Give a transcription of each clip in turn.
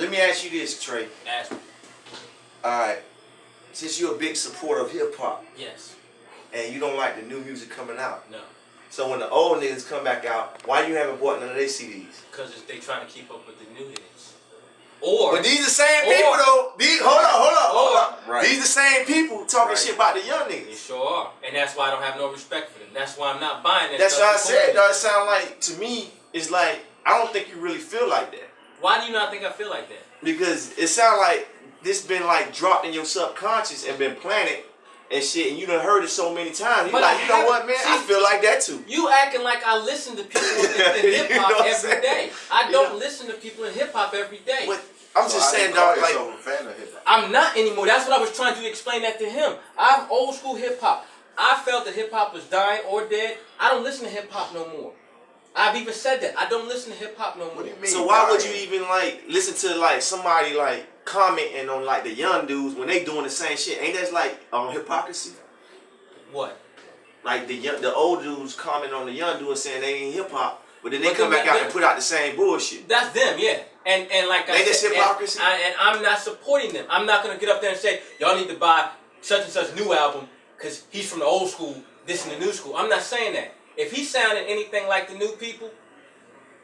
let me ask you this, Trey. Ask me. Alright. Since you're a big supporter of hip hop. Yes. And you don't like the new music coming out. No. So when the old niggas come back out, why you haven't bought none of their CDs? Because they trying to keep up with the new hits. Or. But these the same people though. Hold up. Right. These the same people talking shit about the young niggas. You sure are. And that's why I don't have no respect for them. That's why I'm not buying that That's stuff. what I said, though. It sound like, to me, it's like, I don't think you really feel like that. Why do you not think I feel like that? Because it sound like this been like dropped in your subconscious and been planted and shit, and you done heard it so many times. You like, you know what, man? I feel like that too. You acting like I listen to people in hip hop every day. I don't listen to people in hip hop every day. But I'm just saying, dog, like, I'm not anymore. That's what I was trying to explain that to him. I'm old school hip hop. I felt that hip hop was dying or dead. I don't listen to hip hop no more. I've even said that. I don't listen to hip hop no more. What do you mean? So why would you even like listen to like somebody like commenting on like the young dudes when they doing the same shit? Ain't that like hypocrisy? What? Like the old dudes comment on the young dudes saying they ain't hip hop, but then they come back out and put out the same bullshit. That's them, yeah. And like I said, hypocrisy. And I'm not supporting them. I'm not gonna get up there and say y'all need to buy such and such new album because he's from the old school, this and the new school. I'm not saying that. If he sounded anything like the new people,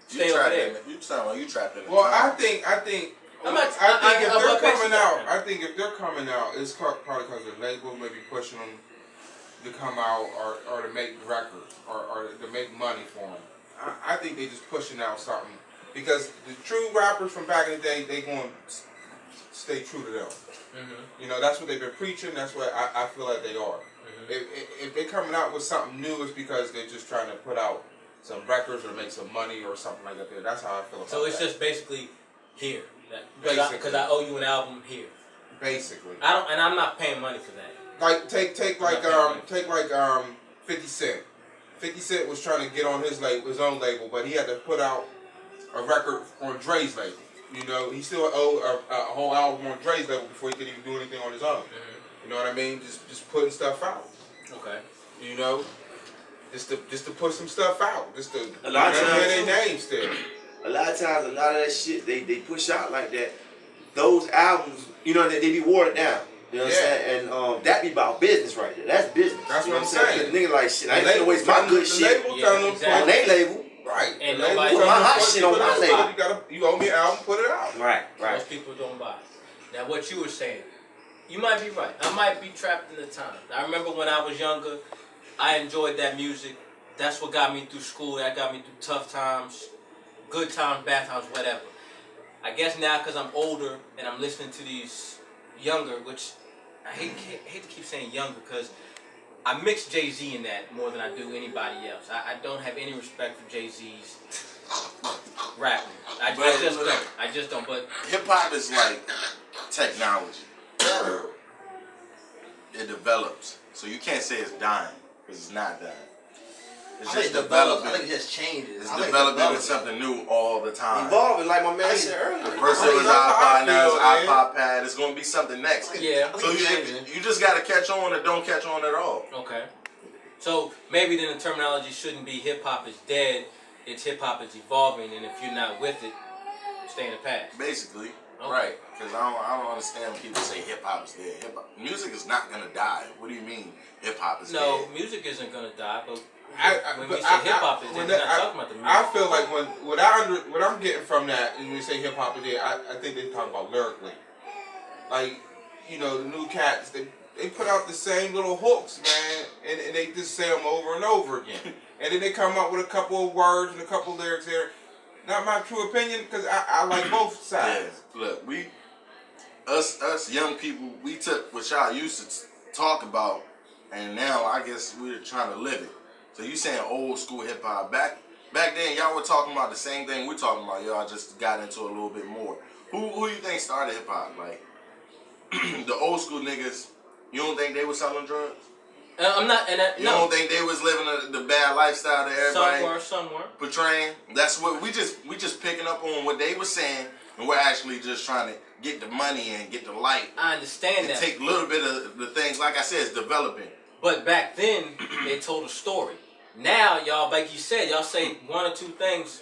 stay over there. You sound like you trapped in. Well, I think if they're coming out, it's probably because the label may be pushing them to come out or to make records or to make money for them. I think they just pushing out something because the true rappers from back in the day, they going to stay true to them. Mm-hmm. You know, that's what they've been preaching. That's what I feel like they are. If they're coming out with something new, it's because they're just trying to put out some records or make some money or something like that. That's how I feel about it. So it's just basically here, because I owe you an album here. Basically, I'm not paying money for that. Like take 50 Cent. 50 Cent was trying to get on his own label, but he had to put out a record on Dre's label. You know, he still owed a whole album on Dre's label before he could even do anything on his own. Mm-hmm. You know what I mean? Just putting stuff out. Okay. You know, just to put some stuff out, just to a lot of times their names still. A lot of times, a lot of that shit they push out like that. Those albums, you know, they be watered down. You know what I'm saying? And that be about business right there. That's business. That's you what I'm saying. Nigga like shit. I ain't gonna waste my good shit on their label. Right. And nobody put my hot shit on my label. You owe me an album, put it out. Right. Most people don't buy it. Now, what you were saying, you might be right. I might be trapped in the time. I remember when I was younger, I enjoyed that music. That's what got me through school. That got me through tough times, good times, bad times, whatever. I guess now because I'm older and I'm listening to these younger, which I hate to keep saying younger because I mix Jay-Z in that more than I do anybody else. I don't have any respect for Jay-Z's rapping. I just don't. But hip-hop is like technology. It develops. So you can't say it's dying because it's not dying. It's just developing. I think it just changes. It's developing into something new all the time. Evolving, like my man said earlier. First it was iPod, now it's iPod Pad. It's going to be something next. Yeah. So you just got to catch on or don't catch on at all. Okay. So maybe then the terminology shouldn't be hip hop is dead. It's hip hop is evolving, and if you're not with it, stay in the past. Basically. Okay. Right. Because I don't understand when people say hip hop is dead. Music is not going to die. What do you mean hip hop is dead? No, music isn't going to die, but when we say hip hop is dead, we're not talking about the music. I feel like what I'm getting from that when we say hip hop is dead, I think they talk about lyrically. Like, you know, the new cats, they put out the same little hooks, man, and they just say them over and over again. And then they come up with a couple of words and a couple of lyrics there. Not my true opinion, because I like both sides. Yeah. Look, us young people, we took what y'all used to talk about, and now I guess we're trying to live it. So you saying old school hip hop. Back then, y'all were talking about the same thing we're talking about. Y'all just got into it a little bit more. Who you think started hip hop? Like the old school niggas. You don't think they were selling drugs? I'm not. You don't think they was living the bad lifestyle that everybody somewhere portraying? That's what we just picking up on what they were saying, and we're actually just trying to get the money and get the light. I understand and that. Take a little bit of the things, like I said, it's developing. But back then, they told a story. Now, y'all, like you said, y'all say one or two things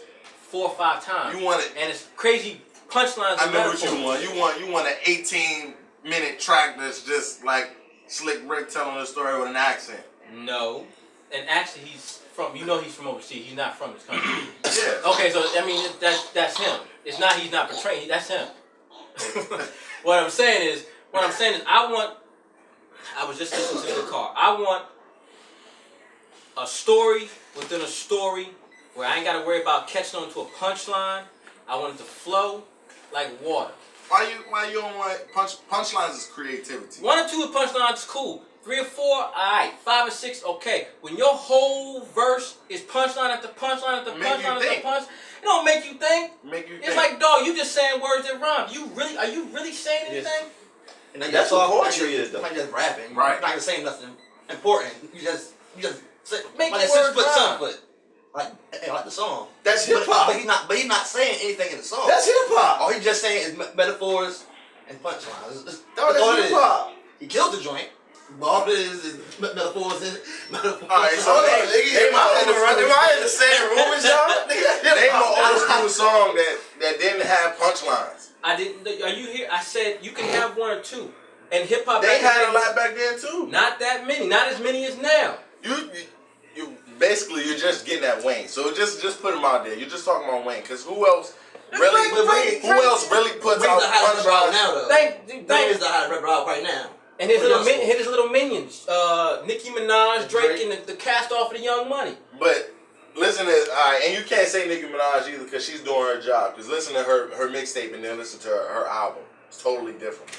4 or 5 times. You want it, and it's crazy punchlines. I know what you want. You want an 18-minute track that's just like Slick Rick telling a story with an accent. No, and actually he's from. He's from overseas. He's not from this country. Yeah. Okay, so I mean that's him. It's not he's not portraying. That's him. What I'm saying is I was just listening to the car. I want a story within a story where I ain't got to worry about catching on to a punchline. I want it to flow like water. Why you don't want punchlines? Is creativity. 1 or 2 punchlines is cool. 3 or 4, alright. 5 or 6, okay. When your whole verse is punchline after punchline after punchline after punch, it don't make you think. It's like, dog, you just saying words that rhyme. Are you really saying anything? And then That's what poetry is, though. You're not just rapping. Right. You're not just saying nothing important. You just say, Make like the that words 6 foot, rhyme. 7 foot. Like the song. That's hip hop. But he's not saying anything in the song. That's hip hop. All he's just saying is metaphors and punchlines. That's all That's it hip is. hop. He killed the joint. But all it is metaphors and metaphors. Alright, so name Am I in the same room as y'all? Name an old school song that didn't have punchlines. I didn't. Are you here? I said you can have 1 or 2. And hip hop. They had a lot back then too. Not that many. Not as many as now. You basically you're just getting at Wayne. So just put him out there. You're just talking about Wayne, because who else really puts out the highest rapper out punchlines? now, though. Thank is the highest rapper out right now. And his little minions, Nicki Minaj, Drake, and the cast off of the Young Money. But listen to alright, and you can't say Nicki Minaj either because she's doing her job. Because listen to her mixtape and then listen to her album. It's totally different.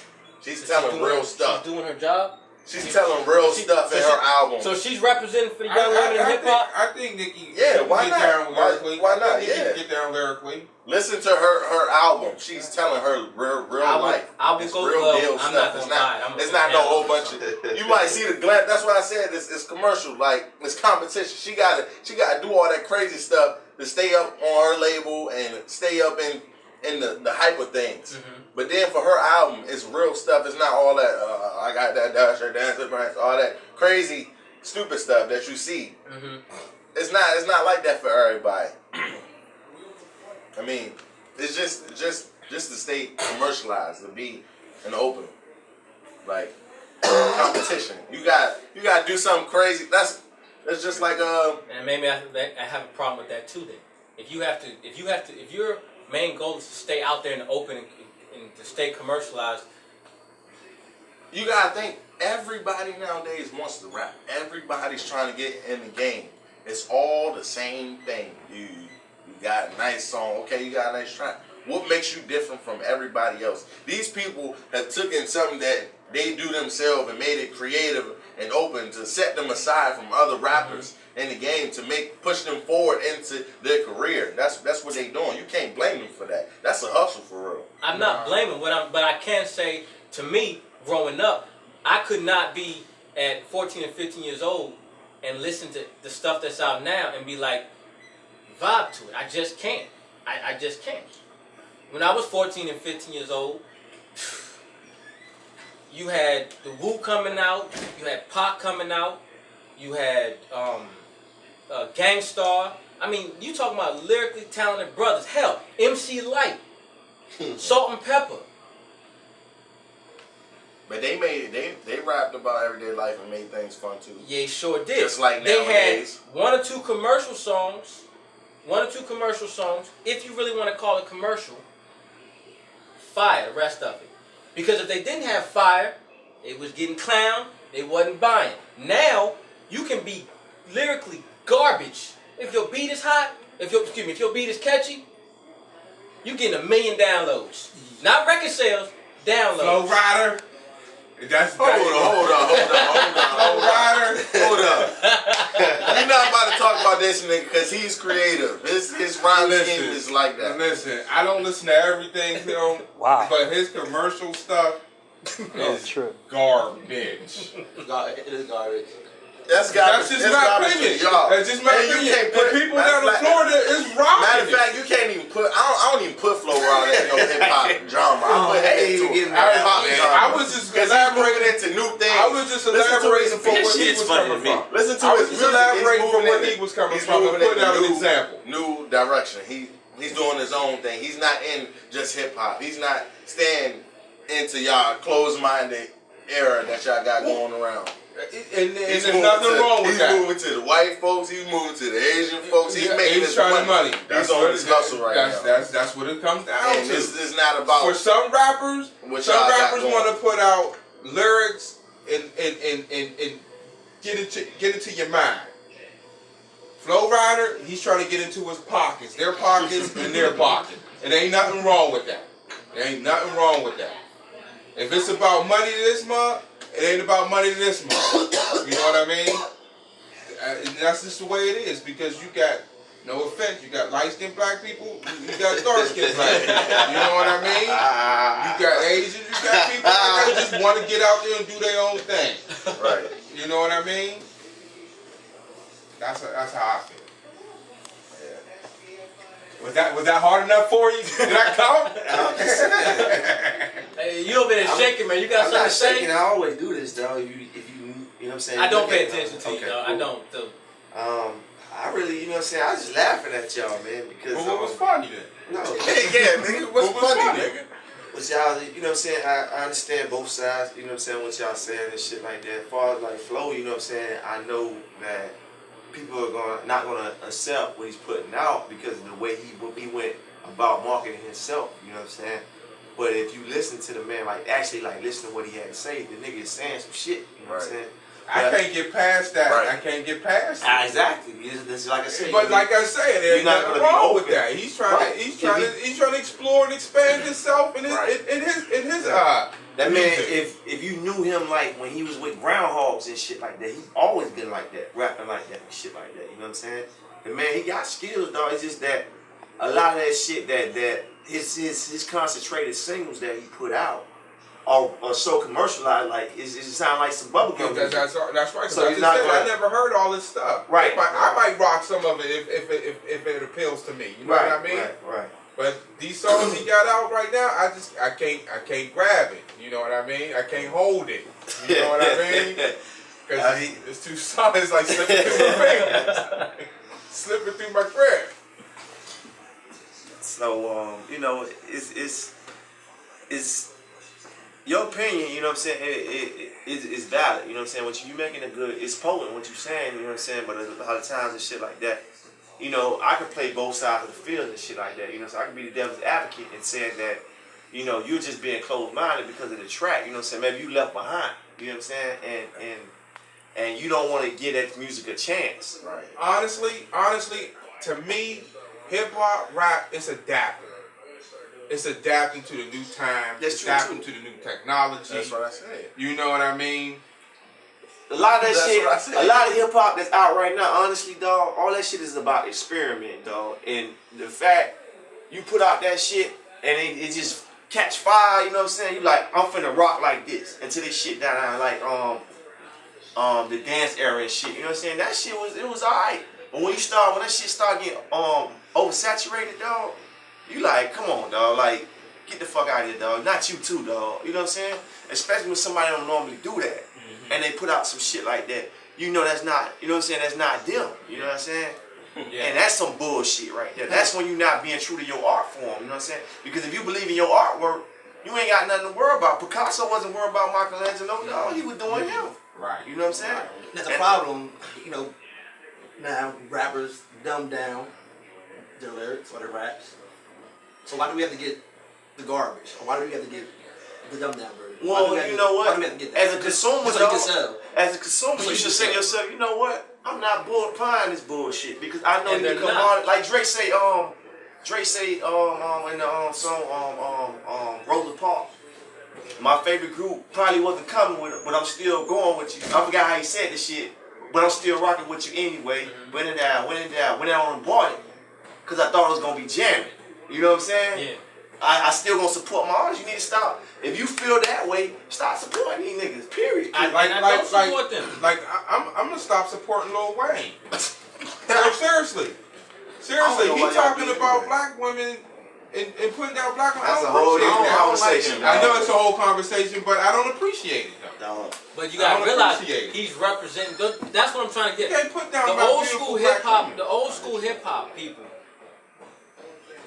She's telling real stuff. She's doing her job. She's telling real stuff in her album. So she's representing for the young women in hip hop. I think Nicki. Yeah, why get not? down lyrically. Why not? I think Yeah. Nicki get down lyrically. Listen to her album. She's telling her real life. I will it's go. real Well, deal I'm stuff. not It's gonna lie. not. It's not no whole bunch of. You might see the glance. That's why I said it's commercial. Like it's competition. She gotta do all that crazy stuff to stay up on her label and stay up in the hype of things. Mm-hmm. But then for her album, it's real stuff. It's not all that. I got that dasher dancer, all that crazy stupid stuff that you see. Mm-hmm. It's not like that for everybody. I mean, it's just to stay commercialized, to be in the open, like competition. You got to do something crazy. That's just like And maybe I have a problem with that too. Then, if your main goal is to stay out there in the open and to stay commercialized, you gotta think. Everybody nowadays wants to rap. Everybody's trying to get in the game. It's all the same thing. You got a nice song, okay, you got a nice track. What makes you different from everybody else? These people have taken something that they do themselves and made it creative and open to set them aside from other rappers in the game to push them forward into their career. That's what they doing. You can't blame them for that. That's a hustle for real. I'm not blaming but I can say, to me, growing up, I could not be at 14 and 15 years old and listen to the stuff that's out now and be like, vibe to it. I just can't. I just can't. When I was 14 and 15 years old, you had the Wu coming out, you had Pac coming out, you had Gangstar. I mean, you talking about lyrically talented brothers. Hell, MC Light, Salt and Pepper. But they rapped about everyday life and made things fun too. Yeah, sure did. Just like they nowadays. had 1 or 2 commercial songs. 1 or 2 commercial songs, if you really want to call it commercial. Fire, the rest of it. Because if they didn't have fire, it was getting clowned, they wasn't buying. Now, you can be lyrically garbage. If your beat is hot, if your beat is catchy, you getting 1 million downloads. Not record sales, downloads. Flow Rider. Hold on. We're not about to talk about this nigga because he's creative. His rhyme scheme is like that. Listen, I don't listen to everything him. Wow. But his commercial stuff is true. garbage. It is garbage. That's just my opinion. That's just my opinion. And people down in Florida is rocking. Matter of fact, you can't even put. I don't even put Flow Rider in no hip hop genre. I was just elaborating into new things. I was just elaborating for where he was coming from. Listen to I his was just music. elaborating for where he was coming from and putting out an example. New direction. He's doing his own thing. He's not in just hip hop. He's not staying into y'all closed-minded era that y'all got going around. And there's nothing wrong with that. He's moving to the white folks. He's moving to the Asian folks. He's making his trying money. That's He's on his hustle right now. That's what it comes down to. It's not about. For some rappers want to put out lyrics and get into your mind. Flow Rider, he's trying to get into his pockets, their pockets and their pocket. And ain't nothing wrong with that. There ain't nothing wrong with that. If it's about money to this month, it ain't about money to this month. You know what I mean? And that's just the way it is, because you got, no offense, you got light-skinned black people, you got dark-skinned black people. You know what I mean? You got Asians, you got people that just want to get out there and do their own thing. Right. You know what I mean? That's how I feel. Yeah. Was that hard enough for you? Did I come? Hey, you over there shaking, man. You got something to say? Shaking. I always do this, though. If you know what I'm saying. I don't pay attention to you, though. Cool. I don't, though. I really, you know what I'm saying. I was just laughing at y'all, man, because. Well, what was funny then? No. Yeah, nigga. What's funny, nigga? But y'all, you know what I'm saying. I understand both sides. You know what I'm saying. What y'all saying and shit like that. As far as like flow, you know what I'm saying. I know that people are not gonna accept what he's putting out because of the way he went about marketing himself. You know what I'm saying. But if you listen to the man, like actually like listen to what he had to say, the nigga is saying some shit. You know what I'm saying. I can't get past that. Right. I can't get past it. Exactly. This like I said. But like I said, there's nothing wrong with that. He's trying Right. he's trying to explore and expand himself in his That man, music. if you knew him like when he was with Groundhogs and shit like that, he's always been like that, rapping like that and shit like that. You know what I'm saying? The man, he got skills, dog. It's just that a lot of that shit that his concentrated singles that he put out are so commercialized, like it sound like some bubblegum. That's right. So I he's not I never heard all this stuff. Right. I might rock some of it if it appeals to me. You know what I mean? Right. But these songs he got out right now, I can't grab it. You know what I mean? I can't hold it. You know what I mean? Because it's too solid. It's like slipping through my fingers, slipping through my crib. So you know, it's your opinion. You know what I'm saying? It's valid. You know what I'm saying? What you making it good. It's potent. What you saying. You know what I'm saying? But a lot of times and shit like that. You know, I can play both sides of the field and shit like that. You know, so I can be the devil's advocate and saying that, you know, you're just being closed-minded because of the track. You know what I'm saying? Maybe you left behind. You know what I'm saying? And you don't want to give that music a chance. Right. Honestly, to me, hip hop, rap, it's adapting. It's adapting to the new time. That's true, adapting too. to the new technology. That's what I said. You know what I mean? A lot of that That's what I said. shit, a lot of hip hop that's out right now, honestly, dog, all that shit is about experiment, dog. And the fact you put out that shit and it just catch fire, you know what I'm saying? You like, I'm finna rock like this until this shit down like the dance era and shit. You know what I'm saying? That shit was alright. But when that shit start getting oversaturated, dog, you like, come on, dog, like, get the fuck out of here, dog. Not you too, dog. You know what I'm saying? Especially when somebody don't normally do that. And they put out some shit like that. You know that's not, you know what I'm saying, that's not them. You know what I'm saying? Yeah. And that's some bullshit right there. That's when you're not being true to your art form. You know what I'm saying? Because if you believe in your artwork, you ain't got nothing to worry about. Picasso wasn't worried about Michelangelo. No, he was doing him. Right. You know what I'm saying? That's a problem, you know. Now rappers dumb down their lyrics or their raps. So why do we have to get the garbage? Or why do we have to get the dumb down version? Well, you know what? As a consumer, you should say to yourself, you know what? I'm not buying this bullshit because I know you can come on. Like Drake say in the song Rosa Parks. My favorite group probably wasn't coming with it, but I'm still going with you. I forgot how he said this shit, but I'm still rocking with you anyway. Went out and bought it because I thought it was gonna be jamming. You know what I'm saying? Yeah. I still gonna support my artists. You need to stop. If you feel that way, stop supporting these niggas. Period. I don't support them. Like I'm gonna stop supporting Lil Wayne. No, seriously, he talking about black women and putting down black women. That's a whole different conversation. I know it's a whole conversation, but I don't appreciate it though. But you gotta realize he's representing. That's what I'm trying to get. You can't put down The old school hip hop people.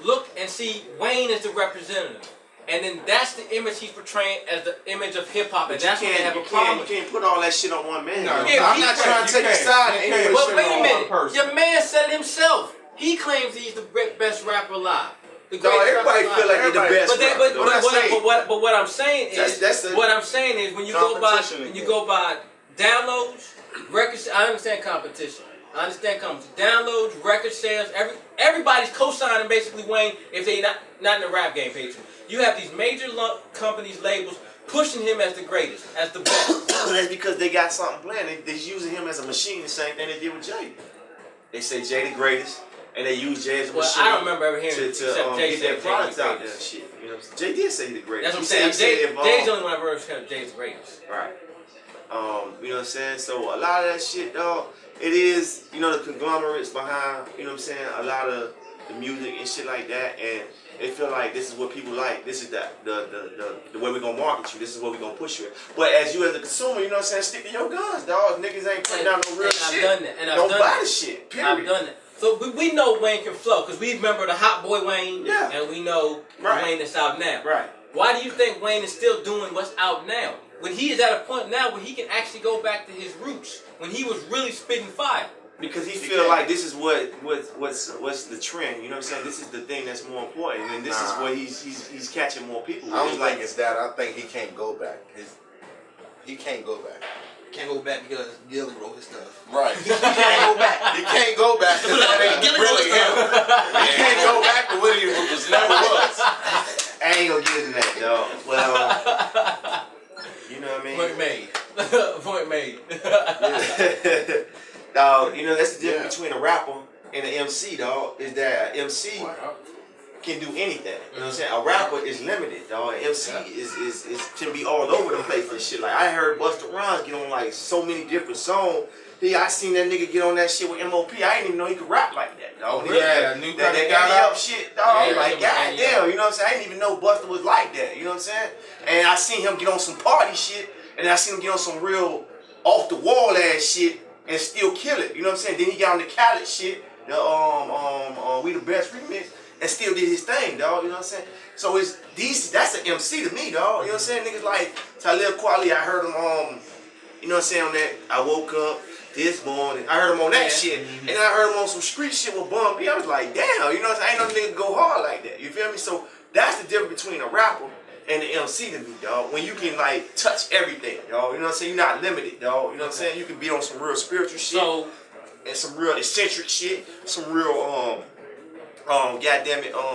look and see Wayne as the representative. And then that's the image he's portraying as the image of hip hop, and But you that's what they have a problem you with. can't put all that shit on one man. No, Yeah, I'm he not can't. trying to take a side. You Anyway, can't. But wait a on minute, one person. your man said it himself. He claims he's the best rapper alive. The No, greatest everybody rapper feel like alive. they're the best. But, rapper, though. but what I'm saying is, That's the what I'm saying is, when you go by, competition when you again. go by downloads, records. I understand competition. I understand competition. Downloads, record sales. Everybody's co-signing basically Wayne if they not in the rap game, Patriot. You have these major companies, labels pushing him as the greatest, as the best. That's because they got something planned. They're using him as a machine. The same thing they did with Jay. They say Jay the greatest, and they use Jay as a Well, machine. I don't remember ever hearing except Jay get said their Jay products the out there and greatest. shit. You know, Jay did say he the greatest. That's what I'm He saying. said if, Jay's the only one I've ever heard Jay's the greatest. Right. You know what I'm saying? So a lot of that shit, dog, it is, you know, the conglomerates behind, you know what I'm saying, a lot of the music and shit like that, and they feel like this is what people like, this is the way we're gonna market you, this is what we're gonna push you. But as you as a consumer, you know what I'm saying, stick to your guns, dog. If niggas ain't putting down no real shit, I've done that. And don't buy the shit, period. I've done that. So we know Wayne can flow, because we remember the Hot Boy Wayne, Yeah. and we know Right. Wayne that's out now. Right. Why do you think Wayne is still doing what's out now? When he is at a point now where he can actually go back to his roots, when he was really spitting fire. Because he feel like this is what's the trend, you know what I'm saying? This is the thing that's more important, and this is what he's catching more people. I don't It's think it's that. I think he can't go back. He can't go back. Can't go back because Gilly wrote his stuff. Right. He can't go back. He can't go back because that ain't really him. He can't go back to what he never was. I ain't gonna get into that, dog. Well, you know what I mean? Point made. Point made. Dog, you know that's the difference between a rapper and an MC, dog. Is that an MC can do anything. You know what I'm saying? A rapper is limited, dog. An MC is can be all over the place and shit. Like I heard Busta Rhymes get on like so many different songs. I seen that nigga get on that shit with MOP. I didn't even know he could rap like that, dog. Oh, yeah, new that project got got me out. up shit, dog. Yeah, Like yeah, goddamn, you know what I'm saying? I didn't even know Busta was like that. You know what I'm saying? And I seen him get on some party shit, and I seen him get on some real off the wall ass shit and still kill it. You know what I'm saying? Then he got on the Khaled shit, the We the Best remix, and still did his thing, dog. You know what I'm saying? So that's an MC to me, dog. You know what I'm saying? Niggas like Talib Kweli, I heard him you know what I'm saying, on that I Woke Up This Morning. I heard him on that shit. And then I heard him on some street shit with Bun B. I was like, damn, you know what I'm saying? Ain't no nigga go hard like that. You feel me? So that's the difference between a rapper and the MC to me, dog. When you can like touch everything, dog. You know what I'm saying? You're not limited, dog. You know what I'm saying? You can be on some real spiritual shit and some real eccentric shit, some real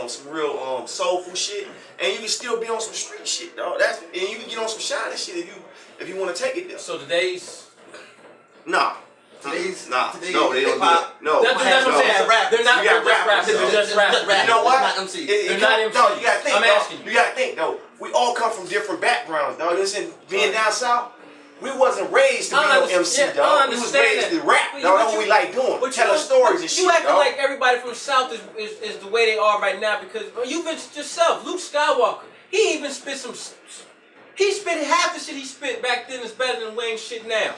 some real soulful shit, and you can still be on some street shit, dog. And you can get on some shiny shit if you want to take it there. So today's No, Today's no, they don't do hip-hop- it. No, that's what I'm saying. rap. They're not You got just rappers. rappers, They're just rappers. You know what? Not MC. They're not MCs. No, you gotta think. I'm dog. asking you. You gotta think, though. We all come from different backgrounds, dog. You listen, being down south, we wasn't raised to be no MC, I dog. We was understand raised that. to rap, But dog. That's you- what we like doing. But Telling stories and shit, You acting dog. like everybody from the South is the way they are right now because you mentioned yourself, Luke Skywalker. He even spit some. He spit half the shit he spit back then is better than Wayne's shit now.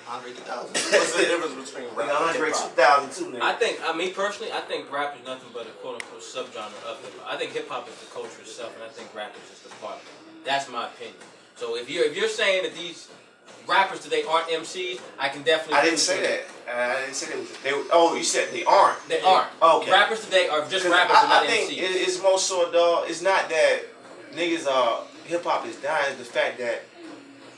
Andre 2000. What's the difference between rap and Andre hip-hop? 2002, nigga. Me personally, I think rap is nothing but a quote unquote subgenre of hip hop. I think hip hop is the culture itself, and I think rap is just a part of it. That's my opinion. So if you're saying that these rappers today aren't MCs, I can definitely. I didn't say that. I didn't say they were. Oh, you said they aren't. They aren't. Okay. Rappers today are just 'Cause rappers, and I not think MCs. it's more so, dog. It's not that niggas hip hop is dying. It's the fact that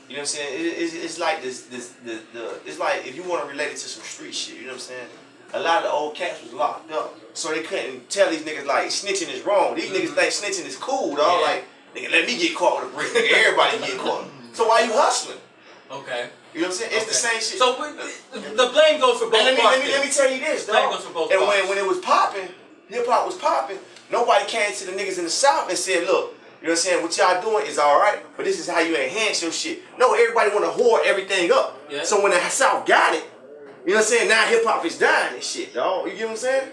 you know what I'm saying. It's like it's like if you want to relate it to some street shit. You know what I'm saying. A lot of the old cats was locked up, so they couldn't tell these niggas like snitching is wrong. These niggas think snitching is cool, dog. Yeah. Like nigga, let me get caught with a brick. Nigga, everybody get caught. So why you hustling? Okay. You know what I'm saying? It's the same shit. So the blame goes for both And parts. let me tell you this, Blame dog. goes for both And parts. when it was popping, hip hop was popping, nobody came to the niggas in the South and said, look, you know what I'm saying, what y'all doing is alright, but this is how you enhance your shit. No, everybody wanna hoard everything up. Yeah. So when the South got it, you know what I'm saying, now hip hop is dying and shit, dog. You get what I'm saying?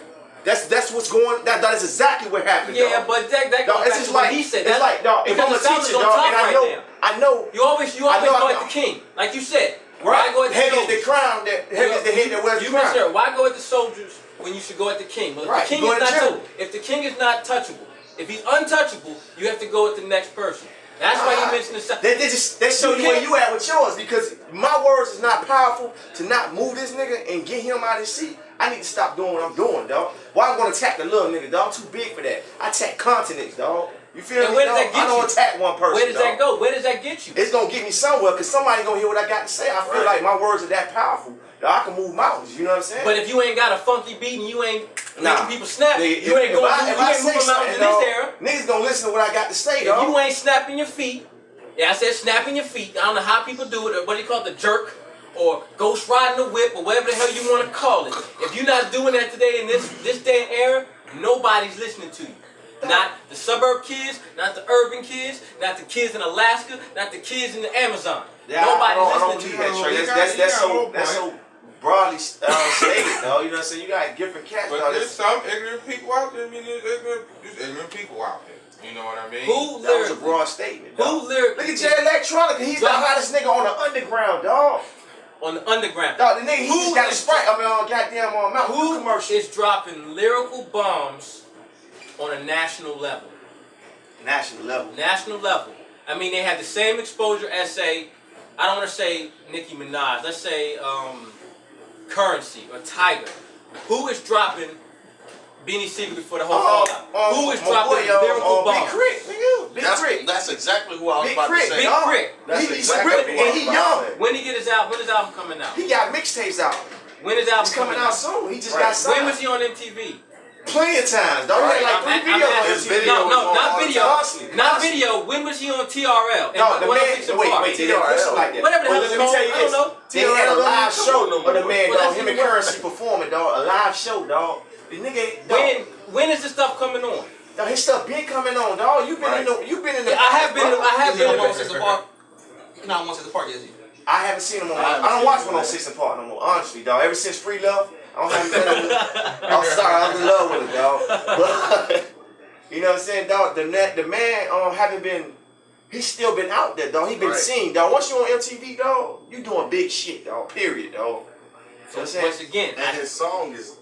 That's what's going that is exactly what happened, Yeah, dog. but that Dog, goes it's back just to what like he said. it's like, dog, if because I'm a the South is teacher, on dog, top and right now. I know You always I know go I at know. the king, like you said. Right, Go at the haters king. they crown that heavy is the head that wears the You crown. mentioned why go at the soldiers when you should go at the king? Well, if Right, the king go is at not the general. if the king is not touchable, if he's untouchable, you have to go at the next person. That's why you mentioned the. They show you where you at with yours because my words is not powerful to not move this nigga and get him out of his seat. I need to stop doing what I'm doing, dog. Why I'm gonna attack the little nigga, dog? I'm too big for that. I attack continents, dog. You feel And me, where does dog? that get I don't you? attack one person. Where does dog. that go? Where does that get you? It's gonna get me somewhere because somebody gonna hear what I got to say. I feel like my words are that powerful. Dog, I can move mountains. You know what I'm saying? But if you ain't got a funky beat and you ain't making people snap, Nigga, you ain't if going I to say move mountains something, in dog, this era. niggas gonna listen to what I got to say, If dog. you ain't snapping your feet, yeah, I said snapping your feet. I don't know how people do it, or what do you call it, the jerk, or ghost riding the whip, or whatever the hell you want to call it. If you're not doing that today in this day and era, nobody's listening to you. Not the suburb kids, not the urban kids, not the kids in Alaska, not the kids in the Amazon. Yeah, Nobody's I don't listening do to you. that, Trey. That's so broadly stated, though. You know what I'm saying? You got different cats, But dog. there's some ignorant people out there. I mean, there's ignorant people out there. You know what I mean? Who That was a lyrically? broad statement, dog. Who lyrically? Look at Jay Electronica. He's the Dog. hottest nigga on the underground, dog. On the underground. Dog, the nigga, he Who just got a is- Sprite. I mean, on goddamn Mount Who commercial. is dropping lyrical bombs on a national level? National level. National level. I mean, they have the same exposure as, say, I don't want to say Nicki Minaj. Let's say Currency or Tiger. Who is dropping Beanie Siegel before the whole fallout? Who is my dropping boy, lyrical Big bombs? Crit, nigga. Big Crit. That's exactly who I was Big about Crit, to say. Big dog. Crit. That's He's exactly ripping, what I and was he about young. to say. When when his album coming out? He got mixtapes out. When his album It's coming out soon. He just got signed. When was he on MTV? Plenty of times, dog. He had like 3 videos on his video. No, not video. Constantly. Not video. When was he on TRL? No, the man, 106 and Park? wait, they didn't push him like that. Whatever the hell Let it's me tell called, you I don't this. know. They had a live show of the man, Well, dog. that's Him and even Currency performing, dog. A live show, dog. The nigga, dog. When is this stuff coming on? Dog, his stuff been coming on, dog. You been in the, you been in the. Yeah, I have been. I have Is he on been. 106 and Park? He's not on 106 and Park, is he? I haven't seen him on. I don't watch 106 and Park no more. Honestly, dog. Ever since Free Love, I don't have anything. I'm sorry, I'm in love with it, dog. But you know what I'm saying, dog. The man haven't been. He's still been out there, dog. He been seen, dog. Once you on MTV, dog, you doing big shit, dog. Period, dog. So You know what I'm saying? once again, And his song is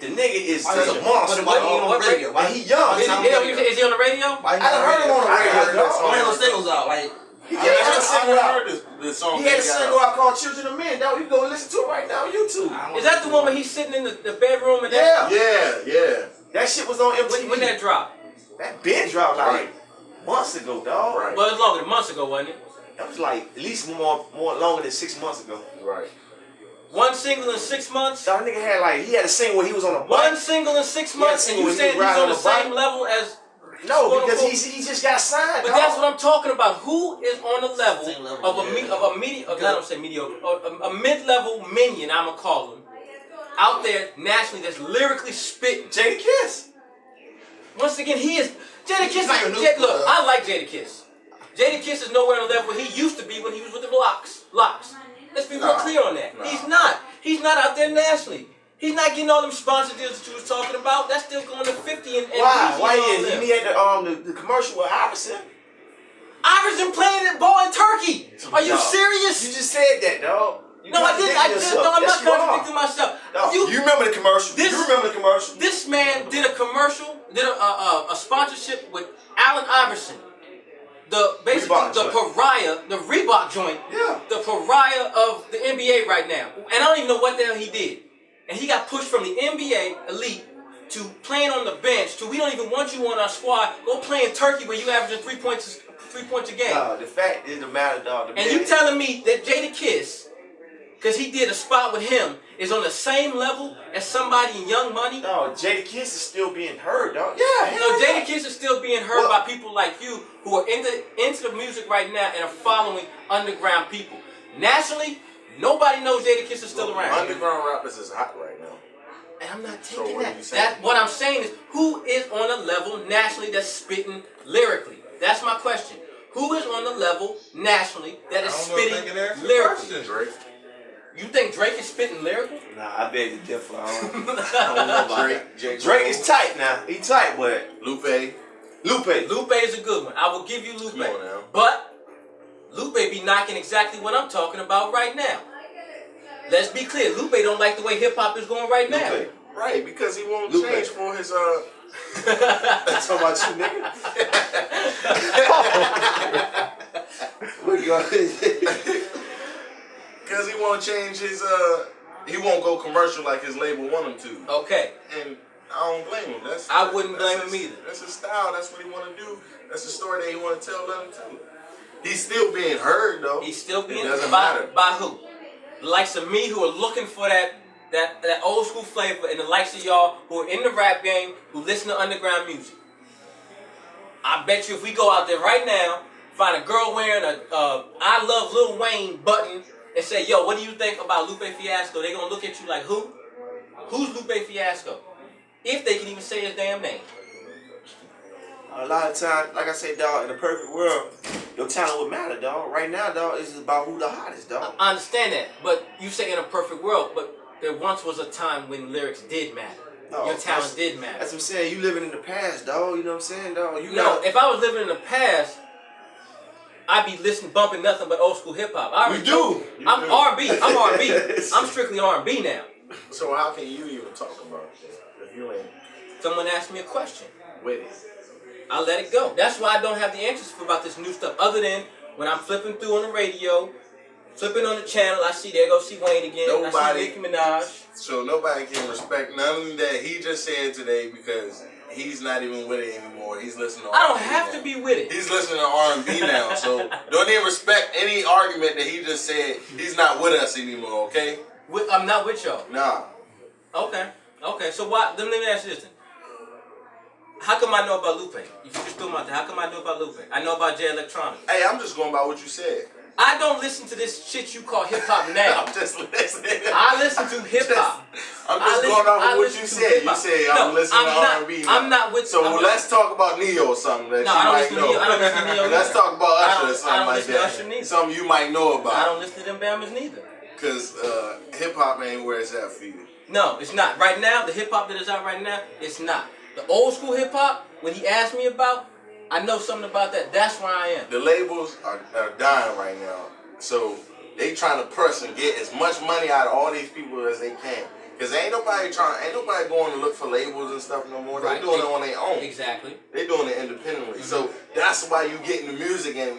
The nigga is Why such he- a monster, why he dog. on the radio? Why And he young. Why he on the radio? is he on the radio? Why he I done heard him on the I radio, heard that dog. song. Why he on singles out? Like, He I had a single out. heard this song. He had a that got single out called Children of Men, dog. You go listen to it right now on YouTube. Is that the one where he's sitting in the bedroom and Yeah. Yeah. That shit was on MTV. when that dropped? That been dropped like Right. months ago, dog. Right. Well, it was longer than months ago, wasn't it? That was like at least more longer than 6 months ago. Right. One single in 6 months. Dog, nigga had like, he had a single where he was on a One bike. single in 6 Yeah, months, and you when he saying he's ride on on the the same bike. level as? No, quote, because unquote- he just got signed, But dog. that's what I'm talking about. Who is on the level Same level, of a I don't say mediocre, a mid-level minion? I'ma call him out there nationally that's lyrically spitting. Jada Kiss. Once again, he is Jada Kiss. not your new Look, school, I like Jada Kiss. Jada Kiss is nowhere on the level where he used to be when he was with the Locks. Let's be real clear on that. Nah. He's not. He's not out there nationally. He's not getting all them sponsor deals that you was talking about. That's still going to 50 and Why? Weezy Why and all he is? them. He had the commercial with Iverson. Iverson playing it ball in Turkey. Are you Dog, serious? You just said that, dog. You No, I didn't. contradicting yourself. No, I'm Yes, not you are. contradicting myself. Dog, you remember the commercial? This- You remember the commercial? This man did a commercial, did a sponsorship with Allen Iverson, basically Reebok the joint. pariah, the Reebok joint, Yeah. the pariah of the NBA right now. And I don't even know what the hell he did. And he got pushed from the NBA elite to playing on the bench to we don't even want you on our squad. Go play in Turkey where you averaging 3 points a game. Dog, the fact is the matter, dog. The And man- you telling me that Jada Kiss, because he did a spot with him, is on the same level as somebody in Young Money? No, Jada Kiss is still being heard, dog. Yeah, hell No, yeah. Jada Kiss is still being heard Well- by people like you who are into the music right now and are following underground people. Nationally, nobody knows Jada Kiss is still around. Underground rappers is hot right now. And I'm not So taking what are that. you saying? That what I'm saying is who is on a level nationally that's spitting lyrically? That's my question. Who is on the level nationally that is I don't know if they spitting can answer the lyrically? question. Drake. You think Drake is spitting lyrical? Nah, I beg to differ. I don't know about Drake. J. Drake Cole, is tight now. He tight, but Lupe. Lupe. Lupe is a good one. I will give you Lupe. Come on now. But Lupe be knocking exactly what I'm talking about right now. let's be clear. Lupe don't like the way hip hop is going right now. Lupe. Right, because he won't Lupe. change for his That's talking about you, nigga. What you got? Because he won't change his he won't go commercial like his label want him to. Okay. And I don't blame him. I wouldn't blame him either. That's his style. That's what he want to do. That's the story that he want to tell. Let him tell it. He's still being heard though. He's still being It doesn't by, matter. by who? The likes of me who are looking for that old school flavor, and the likes of y'all who are in the rap game who listen to underground music. I bet you if we go out there right now, find a girl wearing a I love Lil Wayne button and say, yo, what do you think about Lupe Fiasco? They're gonna look at you like, who? Who's Lupe Fiasco? If they can even say his damn name. A lot of times, like I said, dog, in the perfect world, your talent would matter, dog. Right now, dog, it's about who the hottest, dog. I understand that, but you say in a perfect world, but there once was a time when lyrics did matter. No, Your talent did matter. That's what I'm saying. You living in the past, dog. You know what I'm saying, dog? You No, gotta, if I was living in the past, I'd be listening, bumping nothing but old school hip hop. You do. I'm R&B. I'm R&B. I'm strictly R&B now. So how can you even talk about it if you ain't Someone asked me a question. with it? I let it go. That's why I don't have the answers for about this new stuff. Other than when I'm flipping through on the radio, flipping on the channel, I see there go see Wayne again. I Nobody- see Nicki Minaj. So nobody can respect none that he just said today because he's not even with it anymore. He's listening to I don't R&B have now. to be with it. He's listening to R&B now, so don't even respect any argument that he just said. He's not with us anymore, okay? I'm not with y'all. Nah. Okay. So why? Let me ask you this then. How come I know about Lupe? If you just threw him out there, how come I know about Lupe? I know about J Electronics. Hey, I'm just going by what you said. I don't listen to this shit you call hip hop now. I'm just listening. I listen to hip hop. I'm just going off of what you said. You said I'm listening to R&B now. I'm not with. So let's talk about Neo or something that No, you I don't might listen to know. Neo. I don't listen to Neo. Let's talk about I Usher don't- or I something don't like listen to that. Usher neither. Something you might know I about. don't listen to them Bammers neither. Because hip hop ain't where it's at for you. No, it's not. Right now, the hip hop that is out right now, it's not. The old school hip hop, when he asked me about, I know something about that. That's where I am. The labels are dying right now. So they trying to press and get as much money out of all these people as they can. Because ain't nobody going to look for labels and stuff no more. They're doing it on their own. Exactly. They're doing it independently. So that's why you get in the music and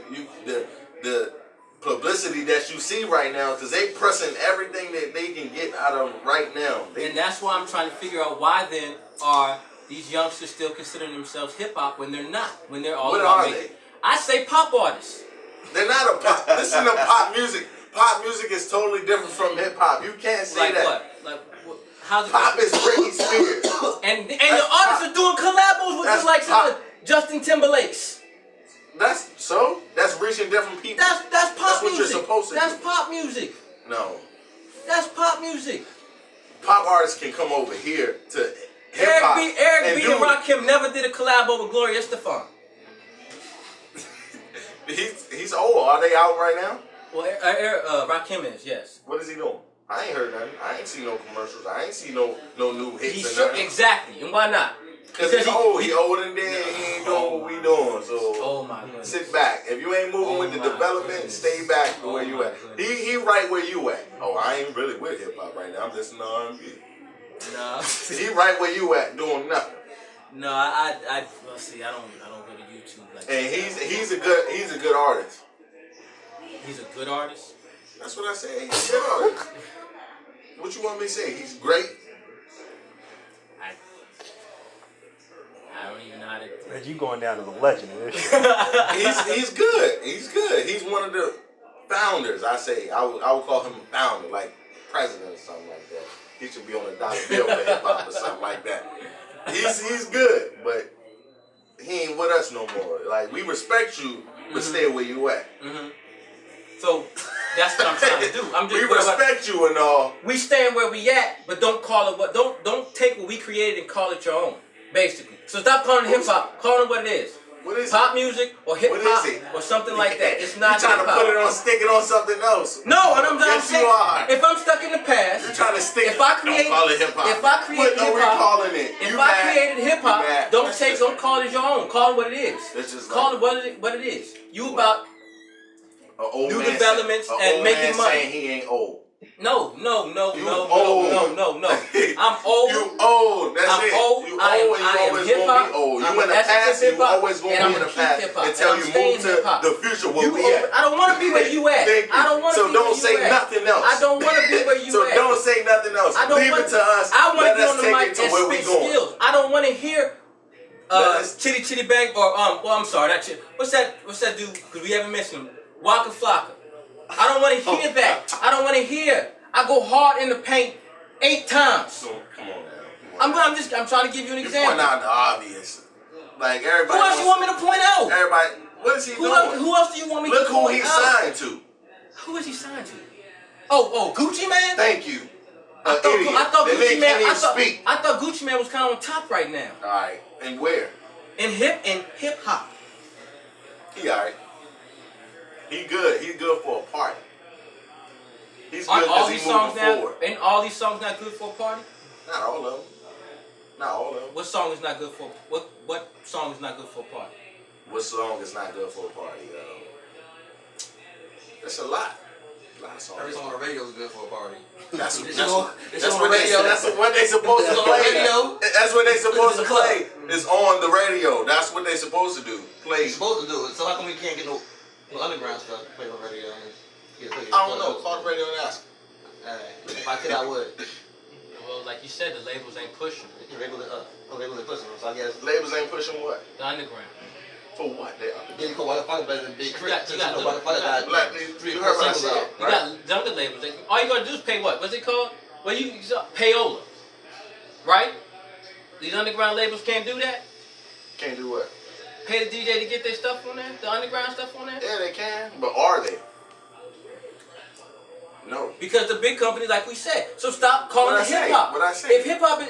the publicity that you see right now, because they pressing everything that they can get out of them right now. And that's why I'm trying to figure out why then are these youngsters still considering themselves hip hop when they're not, when they're all What about are making. they? I say pop artists. They're not a pop. Listen to pop music. Pop music is totally different from hip hop. You can't say Like that. what? Like what? How's it? Pop is Britney Spears. And the artists are doing collabos with That's the likes pop. of Justin Timberlake's. That's reaching different people. That's pop That's what music. you're supposed to That's do. pop music. No. That's pop music. Pop artists can come over here to hip Eric hop. B. and Rakim never did a collab over Gloria Estefan. He's old. Are they out right now? Well, Rakim is, yes. What is he doing? I ain't heard nothing. I ain't seen no commercials. I ain't seen no new hits. He's or sure, nothing. exactly. And why not? Because he's old. He older than dead. He ain't doing what we doing. So Oh my goodness. sit back. If you ain't moving with the my development, goodness. stay back to where Oh you my at. goodness. He right where you at. Oh, I ain't really with hip hop right now. I'm listening to R&B. Nah. He right where you at, doing nothing. No, well, see, I don't go to YouTube like And that. he's a good artist. He's a good artist. That's what I say. He's a good artist. What you want me to say? He's great. I don't even know how to. Man, you going down as a legend in this shit. He's good. He's good. He's one of the founders. I say I would call him a founder, like president or something like that. He should be on a dollar bill for hip hop or something like that. He's good, but he ain't with us no more. Like we respect you, but stay where you at. Mm-hmm. So that's what I'm trying to do. I'm just We respect you and all. We stand where we at, but don't call it what. Don't take what we created and call it your own. Basically, so stop calling it hip hop. Call it what it is. What is Pop music or hip What hop is it? or something like that. It's not You trying hip to hop. put it on, stick it on something else? No, and I'm Yes, saying you are. if I'm stuck in the past, You're trying to stick. if I create, don't call it hip hop. if I create What are hip we hop, calling it? if You I mad? created hip You hop, mad? don't call it your own. Call it what it is. That's just Call like- it what it is. You about An old New man developments say- and old making man money. saying he ain't old. No. You I'm old. old. That's I'm it. old. You I old, and you am always hip-hop. gonna be old. You I'm in the the essence past, of you hip-hop, always gonna and be I'm in the gonna keep past hip-hop, until and I'm you staying move to hip-hop. the future where we at. I don't want to be where you at. Thank you. I don't want to So be don't where you say at. nothing else. I don't want to be where you So at. don't say nothing else. I don't Leave want it to us. I want to Let be us on the take mic it to and where we spit going. skills. I don't want to hear Chitty Chitty Bang or well, I'm sorry, that shit. What's that dude? Because we haven't mentioned him. Waka Flocka. I don't want to hear that. I don't want to hear. I go hard in the paint 8 times. So, come on now. I'm trying to give you an You example. point out the obvious. Like Who everybody. else you want me to point out? Everybody. What is he doing? Who else do you want me Look to who point he's out? signed to. Who is he signed to? Oh, Gucci Man? Thank you. I thought That Gucci nigga Man. can't even speak. I thought Gucci Man was kind of on top right now. All right. And where? In hip hop. He all right. He good. He's good for a party. He's good Aren't all because these he's songs moving now? forward. Ain't all these songs not good for a party? Not all of them. Not all of them. What song is not good for? What song is not good for a party? What song is not good for a party? That's a lot. A lot of songs. Every song on the radio is good for a party. That's on the what radio. That's what they supposed to It's on the play. radio. That's what they supposed to It's a play. It's on the radio. That's what they supposed to do. Play. You're supposed to do it. So how come we can't get no underground stuff played on radio? I don't know. Call the radio and ask. If I could, I would. Well, like you said, the labels ain't pushing it. Labels are pushing them, so I guess. Labels ain't pushing what? The underground. For what? They are. Then you go Motherfucker better than Big Crit. You got Motherfucker Black, got you heard what I said, You right? got younger labels. All you gotta do is pay what? What's it called? Well, you payola, right? These underground labels can't do that. Can't do what? Pay the DJ to get their stuff on there, the underground stuff on there. Yeah, they can. But are they? No. Because the big companies, like we said, so stop calling What it I say? hip hop. What I say? If hip hop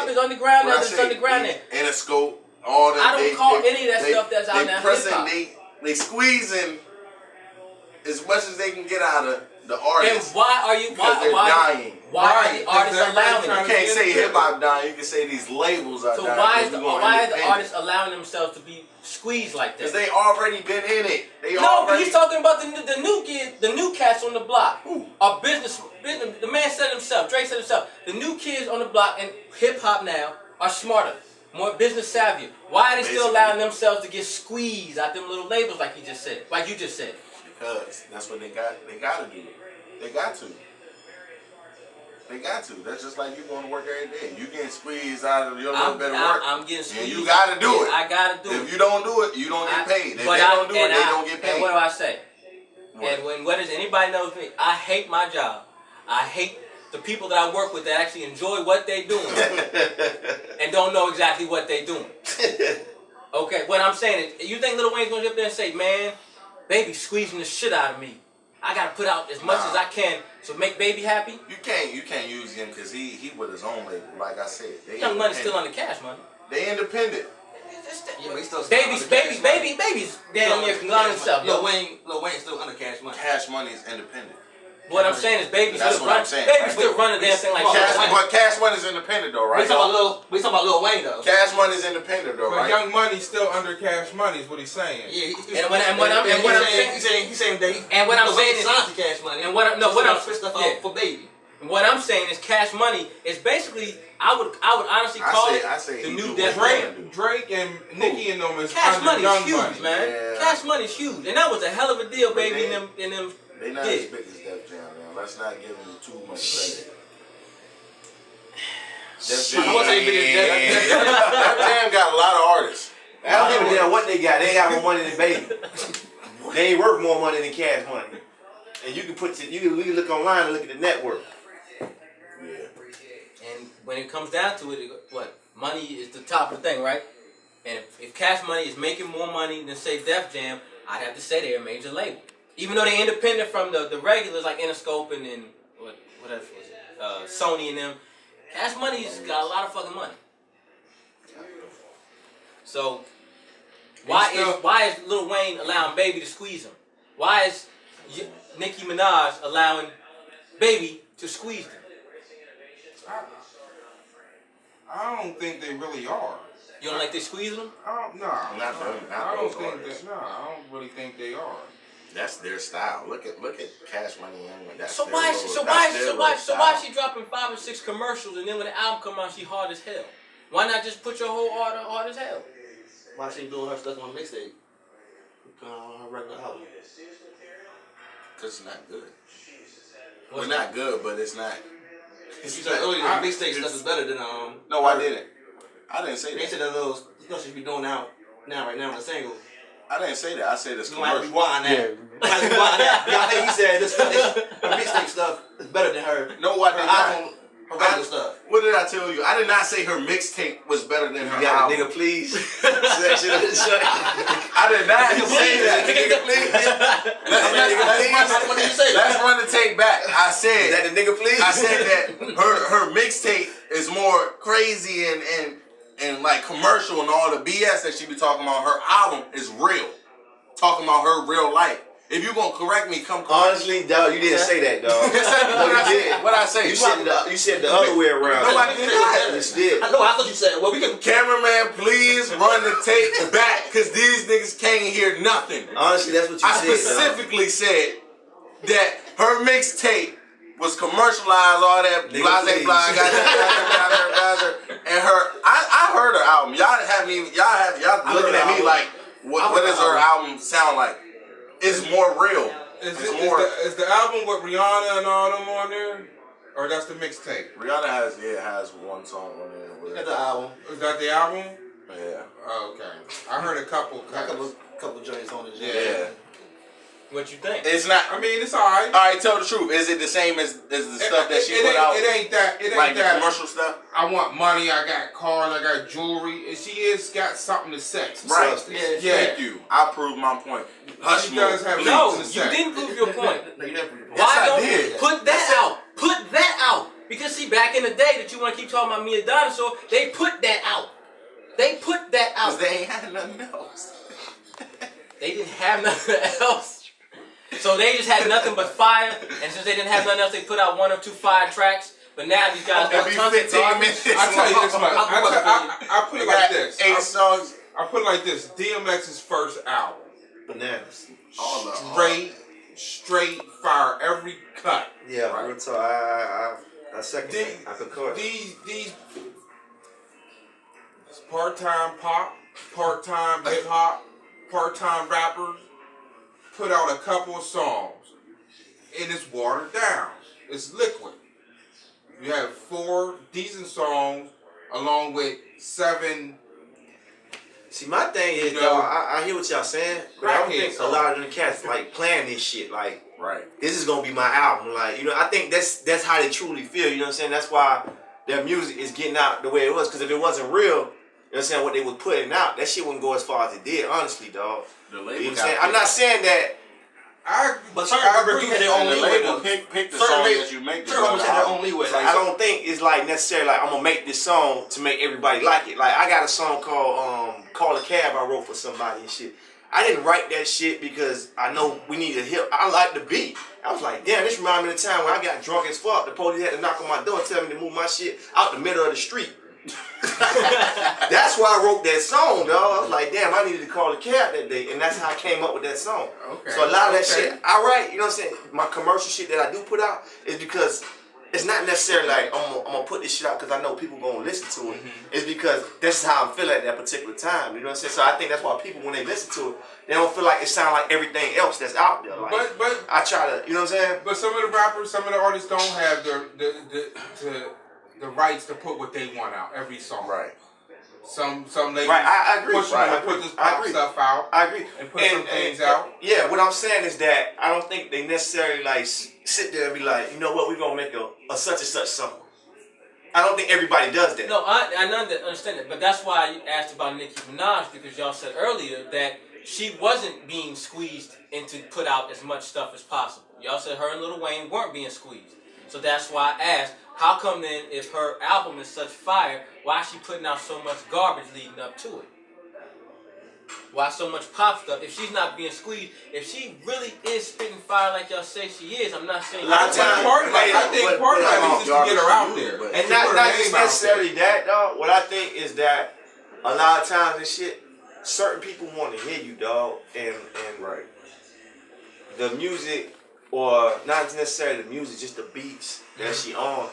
is underground now, then it's underground there. Interscope, all that. I don't call any of that stuff that's out there pressing, hip-hop. They squeezing as much as they can get out of the artists. And why are you? Because they're dying. Why are the artists They're allowing trying it? You can't say hip hop dying. You can say these labels are So dying. why are the Because artists allowing themselves to be squeezed like that? they already been in it. They No, but already. he's talking about the new kids, the new cats on the block. Who? Are business. The man said himself. Drake said himself. The new kids on the block and hip hop now are smarter, more business savvy. Why are they still Basically. allowing themselves to get squeezed out them little labels like you just said? Like you just said. Because that's what they got. They got to do it. They got to. They got to. That's just like you going to work every day. You getting squeezed out of your little bit of work. I'm getting squeezed. And you got to do it. I got to do it. If you don't do it, you don't get paid. If they But don't do it, and they don't get paid. And what do I say? What? And when anybody knows me, I hate my job. I hate the people that I work with that actually enjoy what they doing and don't know exactly what they doing. Okay, what I'm saying is, you think Lil Wayne's gonna get up there and say, "Man, baby squeezing the shit out of me. I gotta put out as much as I can to make baby happy." You can't use him because he with his own label. Like I said, they Young Money's independent. still under Cash Money. They independent. Yeah, but he's still Baby's damn near gone himself. Lil Wayne's still under Cash Money. Cash Money is independent. What I'm saying is, baby's That's still what I'm running. saying. Baby's still running the damn thing like But Cash Money is independent though, right? We talking about Lil Wayne though. Cash Money is independent though, But right? Young Money's still under Cash Money is what he's saying. Yeah, And what I'm saying- he's saying that And what I'm Lil Wayne saying is- signed to Cash Money. and what I'm switch stuff yeah. out for Baby. What I'm saying is, Cash Money is basically, I would honestly call I say it the he new do Def what Jam. Jam. Drake and Nicki and them is Cash under Money's Young huge, Money. man. Yeah. Cash Money's huge, and that was a hell of a deal, But baby. they- In them They not did. as big as Def Jam now. Let's not give them too much credit. Def I won't say big as Def Jam got a lot of artists. I don't give a damn what they got. They ain't got more money than Baby. They ain't worth more money than Cash Money. And you can look online and look at the network. Yeah. And when it comes down to it, what? Money is the top of the thing, right? And if Cash Money is making more money than, say, Def Jam, I'd have to say they're a major label. Even though they're independent from the regulars like Interscope and what else was it? Sony and them. Cash Money's got a lot of fucking money. So why is Lil Wayne allowing Baby to squeeze him? Why is Nicki Minaj allowing Baby to squeeze them? I don't think they really are. You don't like they squeeze them? I don't Not them, not I don't those think artists. that. No, I don't really think they are. That's their style. Look at Cash Money Young. That's So their why little- so that's why their so little why so why style. she dropping 5 or 6 commercials and then when the album come out she hard as hell? Why not just put your whole art hard as hell? Why she doing her stuff on mixtape? On her regular album. Cause it's not good. What's Well, not good, but it's not. You said earlier that mixtape stuff is better than No, I didn't. I didn't say They that. said that little stuff she be doing now right now in the single. I didn't say that. I said it's You might have to commercial. rewind that. You might have to rewind that. I think he said this her mixtape stuff is better than her. No, I did her not. album, her regular stuff. What did I tell you? I did not say her mixtape was better than her You got album. the nigga please. That shit up the shut. I did not say that. Nigga please. What did you say? Let's run the tape back. I Is said that the nigga please? I said that her mixtape is more crazy and like commercial and all the BS that she be talking about. Her album is real. Talking about her real life. If you gonna correct me, come correct me. Honestly, dog, you didn't say that, dog. No, you didn't. What I say? You said the other way around. No, I did not. You did. I know. I thought you said. Well, we can. Cameraman, please run the tape back, cause these niggas can't hear nothing. Honestly, that's what you I said, dog. specifically said that her mixtape was commercialized, all that Nigga, blase please. blase, and her. I heard her album. Y'all looking at me like, what does her album sound like? It's more real. Is the album with Rihanna and all them on there? Or that's the mixtape? Rihanna has one song on there. Look at the album. Is that the album? Yeah. Oh, okay. I heard a couple. Couple joints on it. Yeah. What you think? It's not. I mean, it's alright. All right, tell the truth. Is it the same as the stuff that she put out? It ain't that. It ain't Like the that. commercial stuff? I want money. I got cars. I got jewelry. And she is got something to say. Right. Yeah. Thank you. I proved my point. Hush She does have No, something to you say. didn't prove your point. No, you never. Yes, Why I don't did. you put that out? Put that out. Because see, back in the day that you want to keep talking about me and Dinosaur, they put that out. They put that Because out. they ain't had nothing else. They didn't have nothing else. So they just had nothing but fire, and since they didn't have nothing else, they put out 1 or 2 fire tracks. But now these guys got Every tons of 15 garbage. minutes. I tell you this much. I put it like this. 8 songs. I put it like this. DMX's first album. Bananas. All of Straight fire. Every cut. Yeah, Right. real talk. I second that. I concur. These part-time pop, part-time hip-hop, part-time rappers put out a couple of songs and it's watered down. It's liquid. You have 4 decent songs along with 7. See, my thing is, You know, dog, I hear what y'all saying, but I don't crackhead think a songs. lot of them cats like playing this shit. Like, Right. this is gonna be my album. Like, you know, I think that's how they truly feel. You know what I'm saying? That's why their music is getting out the way it was. Because if it wasn't real, you know what I'm saying, what they was putting out, that shit wouldn't go as far as it did. Honestly, dog. The You know label what I'm saying? I'm not saying that. But certain rappers do have their own the leeway. label though. pick the Certain song label- that you make. certain rappers have their own leeway. Like, I don't think it's like necessarily like I'm gonna make this song to make everybody like it. Like I got a song called "Call a Cab" I wrote for somebody and shit. I didn't write that shit because I know we need a hip. I like the beat. I was like, damn, this reminds me of the time when I got drunk as fuck. The police had to knock on my door and tell me to move my shit out the middle of the street. That's why I wrote that song, dog. I was like, damn, I needed to call a cab that day, and that's how I came up with that song. Okay. So a lot of that shit I write, you know what I'm saying? My commercial shit that I do put out is because it's not necessarily like I'm gonna put this shit out because I know people gonna listen to it. It's because this is how I'm feeling at that particular time. You know what I'm saying? So I think that's why people, when they listen to it, they don't feel like it sounds like everything else that's out there. Like, But I try to, you know what I'm saying? But some of the rappers, some of the artists don't have the rights to put what they want out every song. Right. Some ladies Right, I agree. push them Right, to put this I pop agree. stuff out I agree. and put some things out. Yeah, what I'm saying is that I don't think they necessarily like sit there and be like, you know what, we're gonna make a such and such song. I don't think everybody does that. No, I understand that, but that's why you asked about Nicki Minaj, because y'all said earlier that she wasn't being squeezed into put out as much stuff as possible. Y'all said her and Lil Wayne weren't being squeezed. So that's why I asked, how come then if her album is such fire, why is she putting out so much garbage leading up to it? Why so much pop stuff? If she's not being squeezed, if she really is spitting fire like y'all say she is, I'm not saying. A lot of times- Part of that, I think part of that is just to get her out there. But- And To not put her just name out necessarily that, dog. What I think is that a lot of times and shit, certain people want to hear you, dog, and Right. the music, or not necessarily the music, just the beats that she on,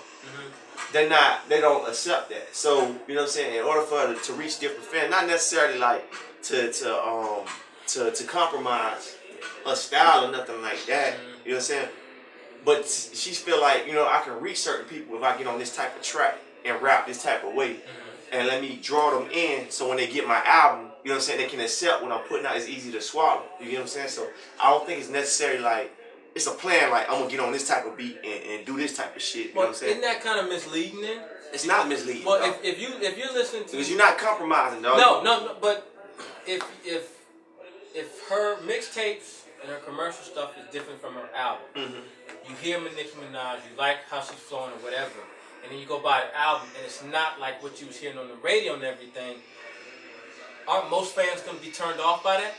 they don't accept that. So, you know what I'm saying? In order for her to reach different fans, not necessarily like to compromise a style or nothing like that. You know what I'm saying? But she feel like, you know, I can reach certain people if I get on this type of track and rap this type of way. And let me draw them in so when they get my album, you know what I'm saying, they can accept what I'm putting out. It's easy to swallow. You get what I'm saying? So I don't think it's necessarily like, it's a plan like, I'm going to get on this type of beat and do this type of shit. You know what I'm saying? Isn't that kind of misleading then? It's not misleading. Well, if you're listening to... Because you're not compromising, dog. No, but if her mixtapes and her commercial stuff is different from her album, you hear Nicki Minaj, you like how she's flowing or whatever, and then you go buy the album and it's not like what you was hearing on the radio and everything, aren't most fans going to be turned off by that?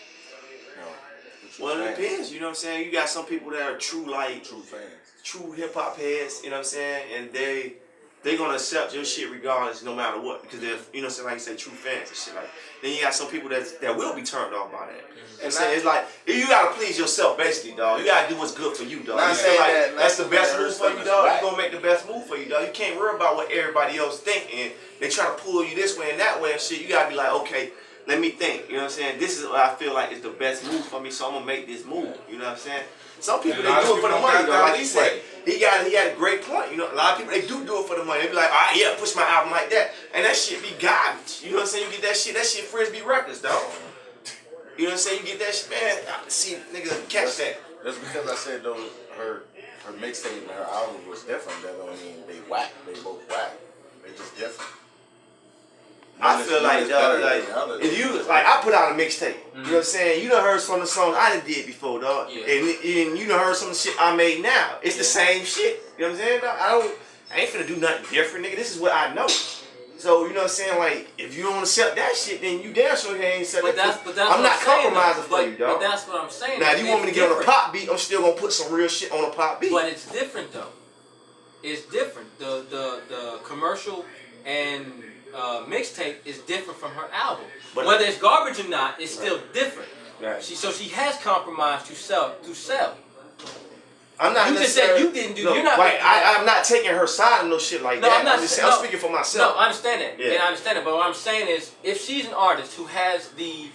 No. Well, it depends. You know what I'm saying? You got some people that are true fans. True hip-hop heads, you know what I'm saying? And they gonna accept your shit regardless, no matter what, because they're, you know what I'm saying, like you say, true fans and shit. Like, then you got some people that will be turned off by that. And saying it's like, you gotta please yourself, basically, dog. You gotta do what's good for you, dog. You feel like that's the best move for you, dog. You gonna make the best move for you, dog. You can't worry about what everybody else think, and they try to pull you this way and that way and shit. You gotta be like, okay, let me think. You know what I'm saying? This is what I feel like is the best move for me, so I'm gonna make this move. You know what I'm saying? Some people, they do it for the money, though. Like he said, he had a great point. You know, a lot of people, they do it for the money. They be like, all right, yeah, push my album like that. And that shit be garbage. You know what I'm saying? You get that shit Frisbee Records, dog. You know what I'm saying? You get that shit, man. See, nigga, catch that. That's because I said, though, her mixtape and her album was different. That don't mean they whack. They both whack. They just different. I feel like, dog, like, if you, like, I put out a mixtape, you know what I'm saying? You done heard some of the songs I done did before, dog. Yeah. And you done heard some of the shit I made now. It's the same shit. You know what I'm saying, dog? I ain't finna do nothing different, nigga. This is what I know. So, you know what I'm saying? Like, if you don't accept that shit, then you damn sure ain't accept that. But that's I'm not compromising for you, dog. But that's what I'm saying. Now, if you want me to get on a pop beat, I'm still gonna put some real shit on a pop beat. But it's different, though. It's different. The commercial and mixtape is different from her album. But whether it's garbage or not, it's still different. Right. So she has compromised to sell. I'm not. You just said you didn't do. No, you're not. Right. I'm not taking her side and no shit like that. I'm speaking for myself. No, I understand that. Yeah. And I understand it. But what I'm saying is, if she's an artist who has the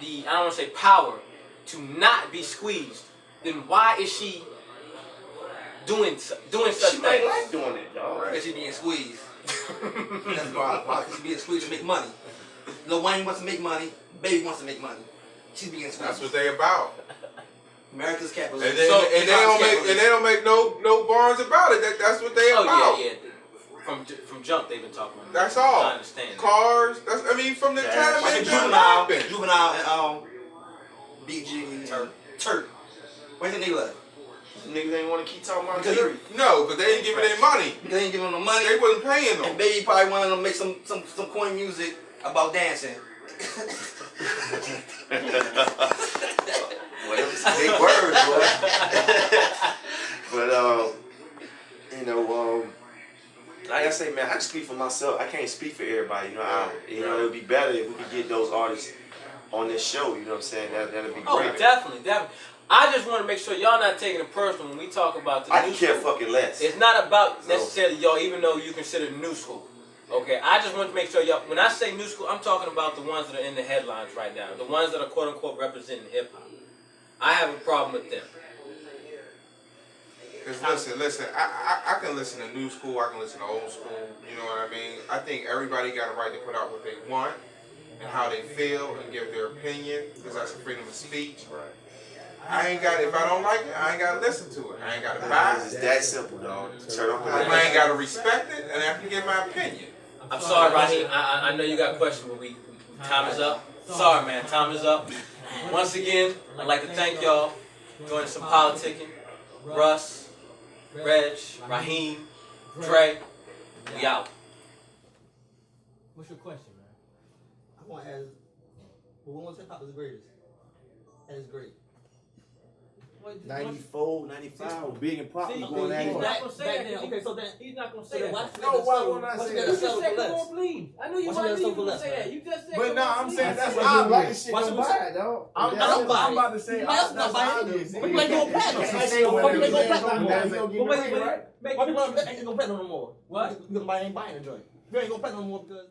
I don't want to say power to not be squeezed, then why is she doing such things? She might like doing it, dog. Because she's being squeezed. That's why. Because she's being squeezed to make money. Lil Wayne wants to make money. Baby wants to make money. She's being squeezed. That's what they about. America's capitalism. And they don't make no barns about it. That's what they about. Oh yeah. From jump they've been talking about. That's all. I understand. Cars. From the time Like Juvenile and BG Turk. Where's the nigga left? Niggas ain't want to keep talking about it. No, because they ain't giving their money. Because they ain't giving them no money. They wasn't paying them. And Baby probably wanted them to make some corny music about dancing. Well, some big words, boy. But like I say, man, I can speak for myself. I can't speak for everybody. You know, it would be better if we could get those artists on this show. You know what I'm saying? That'd be great. Oh, definitely. I just want to make sure y'all not taking it personal when we talk about the I new can care school. fucking less. It's not about necessarily y'all, even though you consider the new school. Okay, I just want to make sure y'all. When I say new school, I'm talking about the ones that are in the headlines right now, the ones that are quote unquote representing hip hop. I have a problem with them. Because listen, I can listen to new school, I can listen to old school, you know what I mean? I think everybody got a right to put out what they want and how they feel and give their opinion, because that's a freedom of speech. Right. If I don't like it, I ain't got to listen to it. I ain't got to buy It's it. that simple, dog. Turn off the I ain't got to respect it, and I can give my opinion. I'm sorry, Raheem. I know you got questions, but time is up. Sorry, man. Time is up. Once again, I'd like to thank y'all for joining some politicking. Russ, Reg, Raheem, Dre, we out. What's your question, man? I want to ask, when was hip hop the greatest? That is great. 94, 95, Big and Pop See, was going at he's it. not gonna say Back that. then, okay, so then He's not gonna so say then that. watch No, why won't I say You that? just said for come less. on, please. I knew you What's wanted the to for less, say that. man? You just said. But come no, on, I'm please. saying that's But you like the obvious. shit, Watch don't what buy it, dog. I don't buy I'm it. about to say That's not buying obvious. it. But you ain't going platinum. He Why say you whatever ain't going he platinum no said, more? he'll get But the ring, right? Why people ain't going platinum no more? What? Because I ain't buying the joint. You ain't going platinum no more because